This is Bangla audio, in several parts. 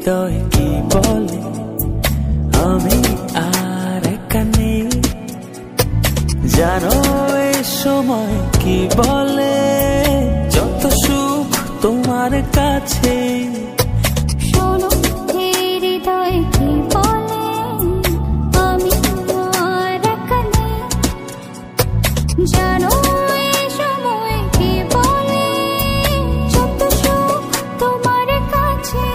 হৃদয় কি বলে আমি আর একা নেই। জানো এ সময় কি বলে যত সুখ তোমার কাছে। শোনো হৃদয় কি বলে আমি আর একা নেই। জানো এ সময় কি বলে যত সুখ তোমার কাছে।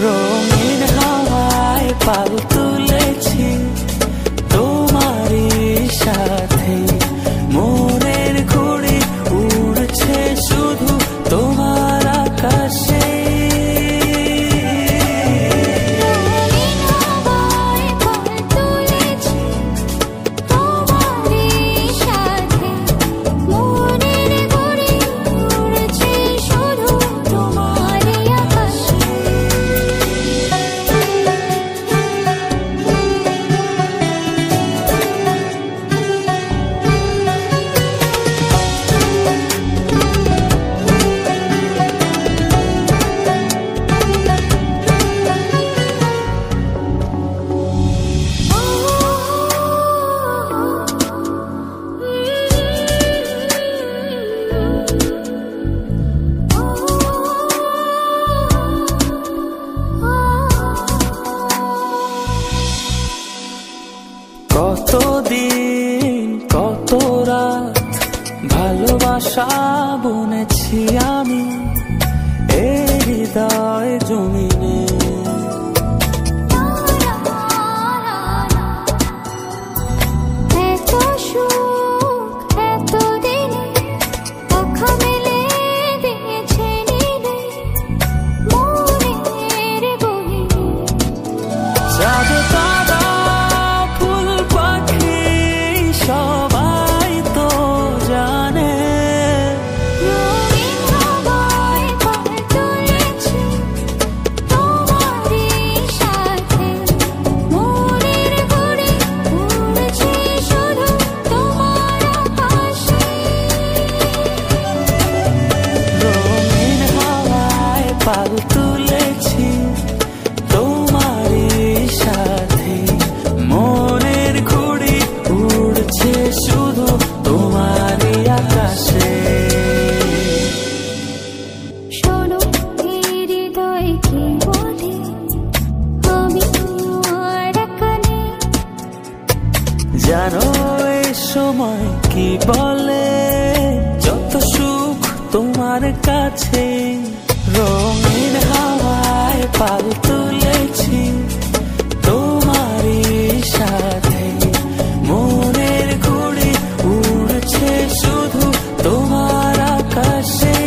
রঙিন হাওয়ায় পাল তুলেছি তোমারই সাথে, মনের ঘুড়ি উড়ছে শুধু তোমার আকাশে। রঙিন হাওয়ায় পাল তুলেছি তোমারই সাথে, মনের ঘুড়ি উড়ছে শুধু তোমারই আকাশে। কতদিন কত রাত ভালোবাসা বুনেছি আমি এই হৃদয় জমিনে। এত সুখ এত দিনে পাখা মেলে দিয়েছে নীলে মনের বহিনে। চাঁদ তারা ফুল পাখি সবাই তো জানে। রঙিন হাওয়ায় পাল তুলেছি তোমারই সাথে, মনের ঘুড়ি উড়ছে শুধু তোমার আকাশে। রঙিন হাওয়ায় পাল তুলেছি তোমারই সাথে, মনের ঘুড়ি উড়ছে শুধু তোমারই আকাশে। শোনো হৃদয় কি বলে আমি আর একা নেই। জানো এ সময় কি বলে যত সুখ তোমার কাছে। রঙিন হাওয়ায় পাল তুলেছি তোমারই সাথে, মনের ঘুড়ি উড়ছে শুধু তোমার আকাশে।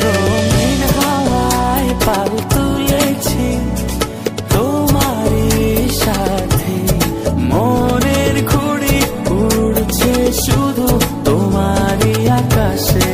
রঙিন হাওয়ায় পাল তুলেছি তোমারই সাথে, মনের ঘুড়ি উড়ছে শুধু তোমারই আকাশে।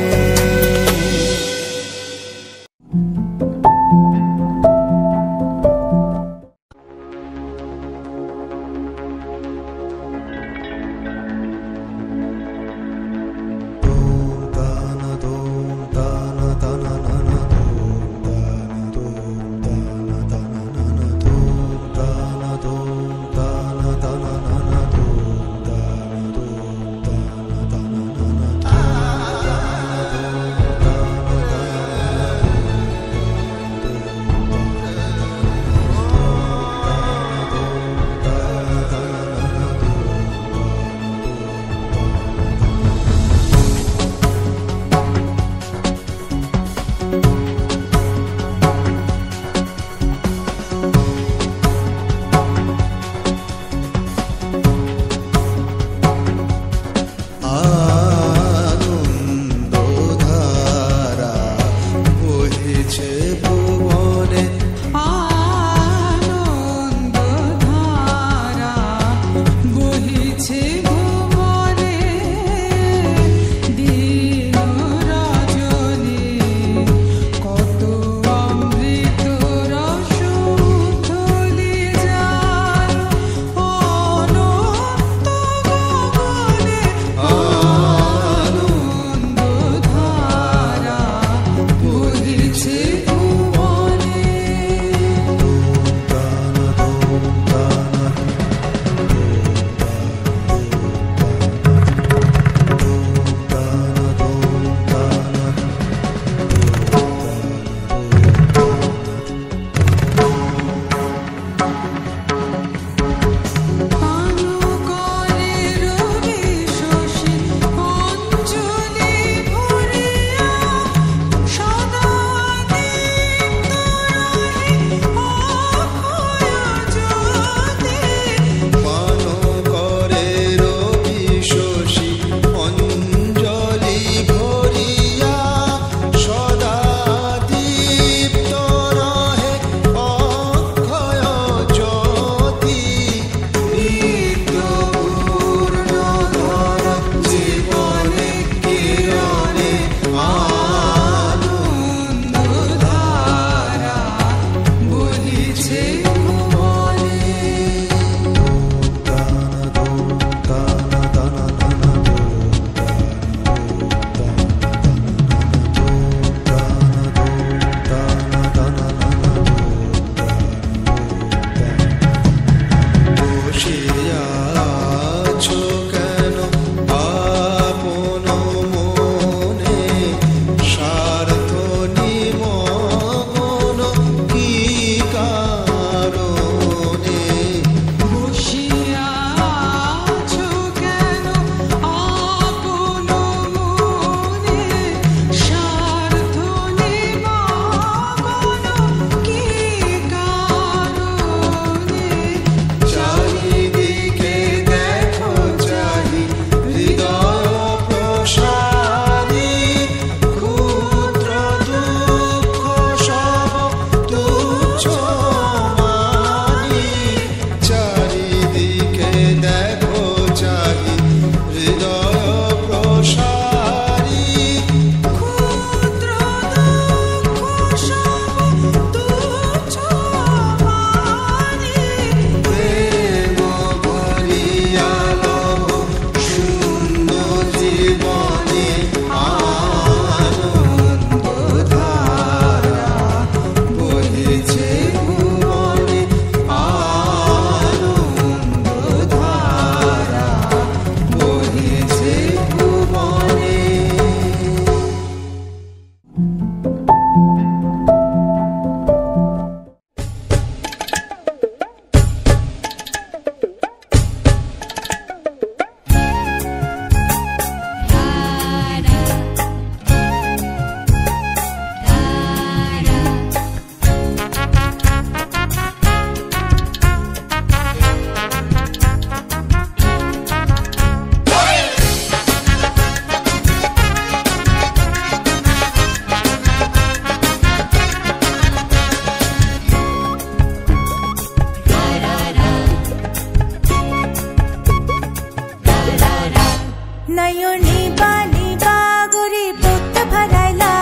নিবা নিবা গরি বুট ভরাইলা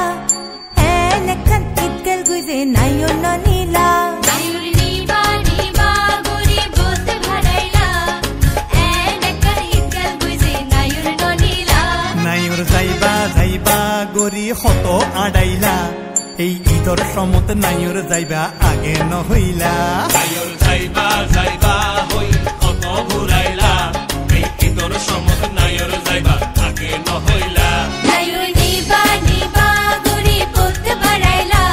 এনেখান ইতগেল গুজে নাইও ননিলা নাইর নিবা নিবা গরি বুট ভরাইলা এনেখান ইতগেল গুজে নাইর ননিলা নাইর যাইবা যাইবা গরি হত আড়াইলা এই ঈদর সমত নাইর যাইবা আগে নহইলা নাইর যাইবা যাইবা হই কত ঘুরাইলা এই ঈদর সমত নাইর যাইবা আগে নহইলা নাইর নিবা নিবা গরি বুট ভরাইলা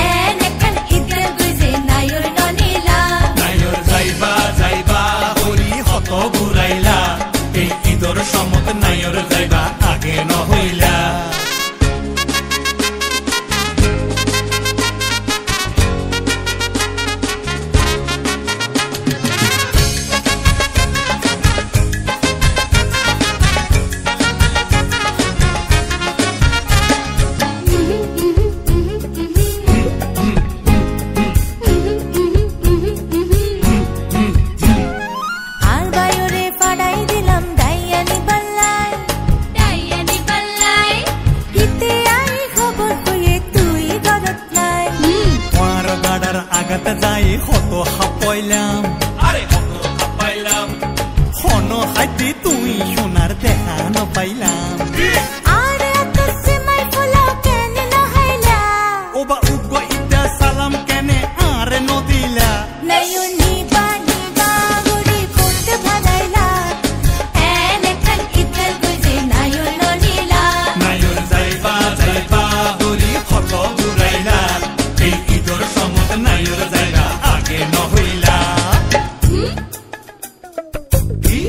এনেখান ইতগেল গুজে নাইর ননিলা নাইর যাইবা যাইবা হরি হত ঘুরাইলা এই ঈদর সমত নাইর যাইবা আগে নহইলা আর বায়ুরে ফাড়াই দিলাম ডাইয়ানি পাল্লাই ইতে আই খবর কইয়ে তুই গরত নাই তোমার গাড়ার আগাতে যাই হত হাপইলাম আরে কত পাইলাম হন হাইতে তুই সোনার দেখা নপাইলাম আর এত সিমাই ফুলাও কেন না হাইলা ওবা উগ ইটা সালাম কেনে আরে নদিলা নাইও নিবা নিবা গরি বুট ভরাইলা এনেখান ইতগেল গুজে নাইও ননিলা নাইর যাইবা যাইবা হরি হত ঘুরাইলা এই ঈদর সমত নাইর যাইবা আগে নহইলা কি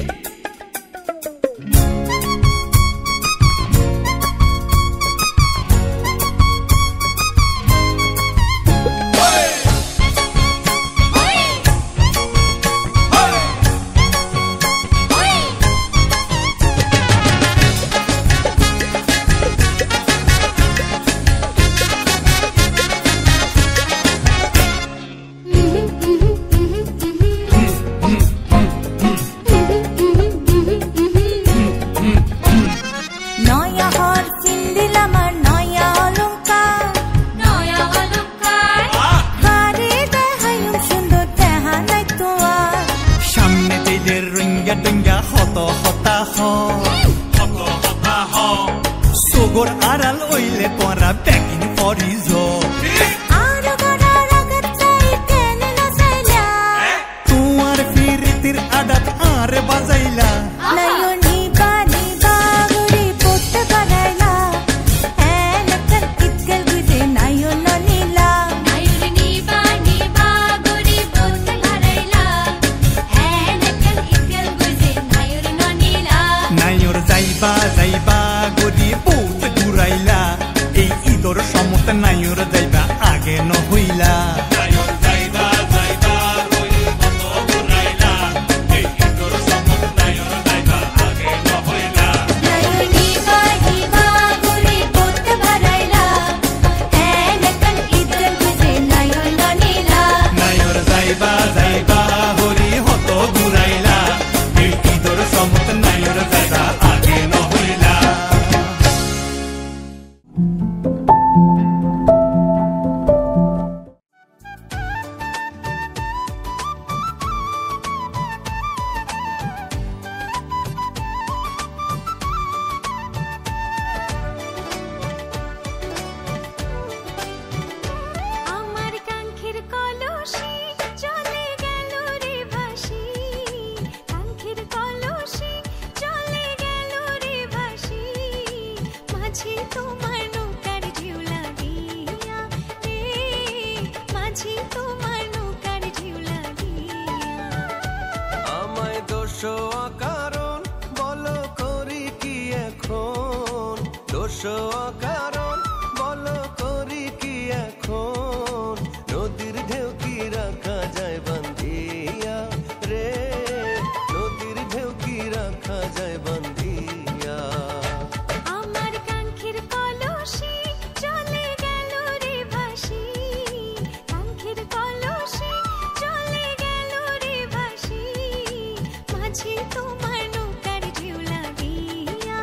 নয়া হর সিন্দিলাম আর নয়া অলংকার বাড়ি দেহাইম সুন্দর দেহা নাই তোমার সামনে দিলের রঙ্গা ডঙ্গা হত হতাহ হত হতাহ সগর আড়াল ওইলে তোরা ব্যাগিন পরিজ আর গড়ার আগত চাই কেন না চাইলা তোমার ফিরিতির আডাত আরে বাজাইলা নাইও নিবা নিবা গরি বুট ভরাইলা এনেখান ইতগেল গুজে নাইও ননিলা নাইর নিবা নিবা গরি বুট ভরাইলা এনেখান ইতগেল গুজে নাইর ননিলা নাইর যাইবা যাইবা গরি বহুত ঘুরাইলা এই ঈদর সমত নাইর যাইবা আগে নহইলা নাইর যাইবা যাইবা হরি হত ঘুরাইলা এই ঈদর সমত নাইর যাইবা আগে নহইলা নাইর নিবা নিবা গরি বুট ভরাইলা এনেখান ইতগেল গুজে নাইর ননিলা নাইর যাইবা যাইবা হরি হত ঘুরাইলা এই ঈদর সমত নাইর যাইবা আগে নহইলা আমার কাঙ্ক্ষের কলসি চলে গেল রে ভাসি কাঙ্ক্ষের কলসি চলে গেল রে ভাসি মাঝি তোমার নৌকার ঢেউ লাগিয়া রে মাঝি তোমার নৌকার ঢেউ লাগিয়া আমায় দোষ কারণ বলো করি কি এখন দোষ কারণ বলো করি কি এখন নদীর ঢেউ কি রাখা যায় বান্ধিয়া রে নদীর ঢেউ কি রাখা যায় বান্ধিয়া আমার কাঙ্ক্ষের কলসি চলে গেল রে ভাসি কাঙ্ক্ষের কলসি চলে গেল রে ভাসি মাঝি তোমার নৌকার ঢেউ লাগিয়া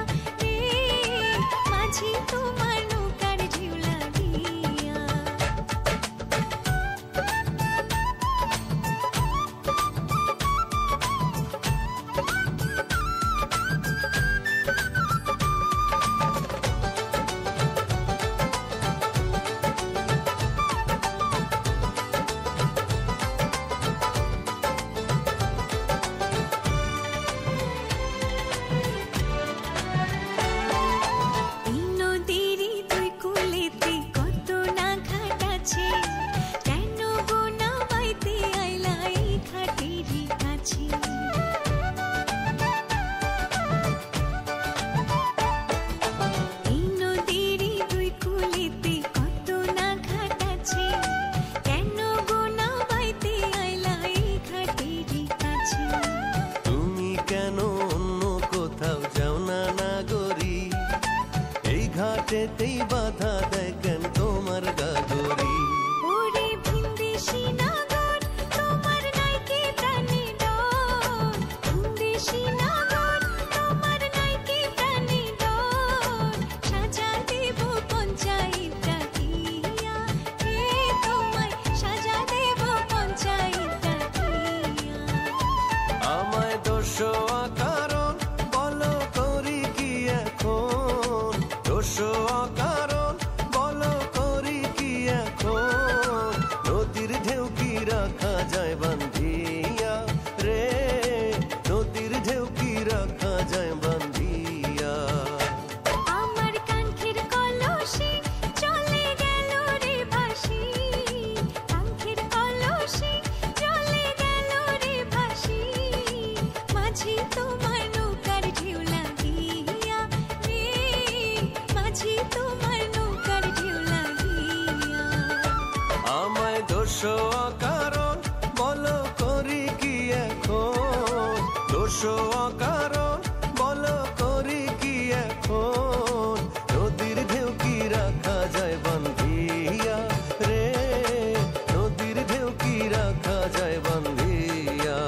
ঘাটেতেই বাধা দেয় কেন তোমার গাগরি? ওরে ভিনদেশি নাগর তোমার নাই কি প্রাণে ডর, ভিনদেশি নাগর তোমার নাই কি প্রাণে ডর, সাজা দেব পঞ্চায়েত ডাকিয়া রে তোমায়, সাজা দেব পঞ্চায়েত ডাকিয়া। আমায় দোষোয়া কারণ বলো করি কি এখন, দোষোয়া কারণ বলো করি কি এখন, নদীর ঢেউ কি রাখা যায় বান্ধিয়া রে, নদীর ঢেউ কি রাখা যায় বান্ধিয়া। আমার কাঙ্ক্ষের কলসি চলে গেল রে ভাসি, কাঙ্ক্ষের কলসি চলে গেল রে ভাসি, মাঝি তোমার নৌকার ঢেউ লাগিয়া রে, মাঝি তোমার নৌকার ঢেউ লাগিয়া। আমায় দোষোয়া কারণ বলো করি কি এখন, দোষোয়া কারণ বলো করি কি এখন, নদীর ঢেউ কি রাখা যায় বান্ধিয়া রে, নদীর ঢেউ কি রাখা যায় বান্ধিয়া।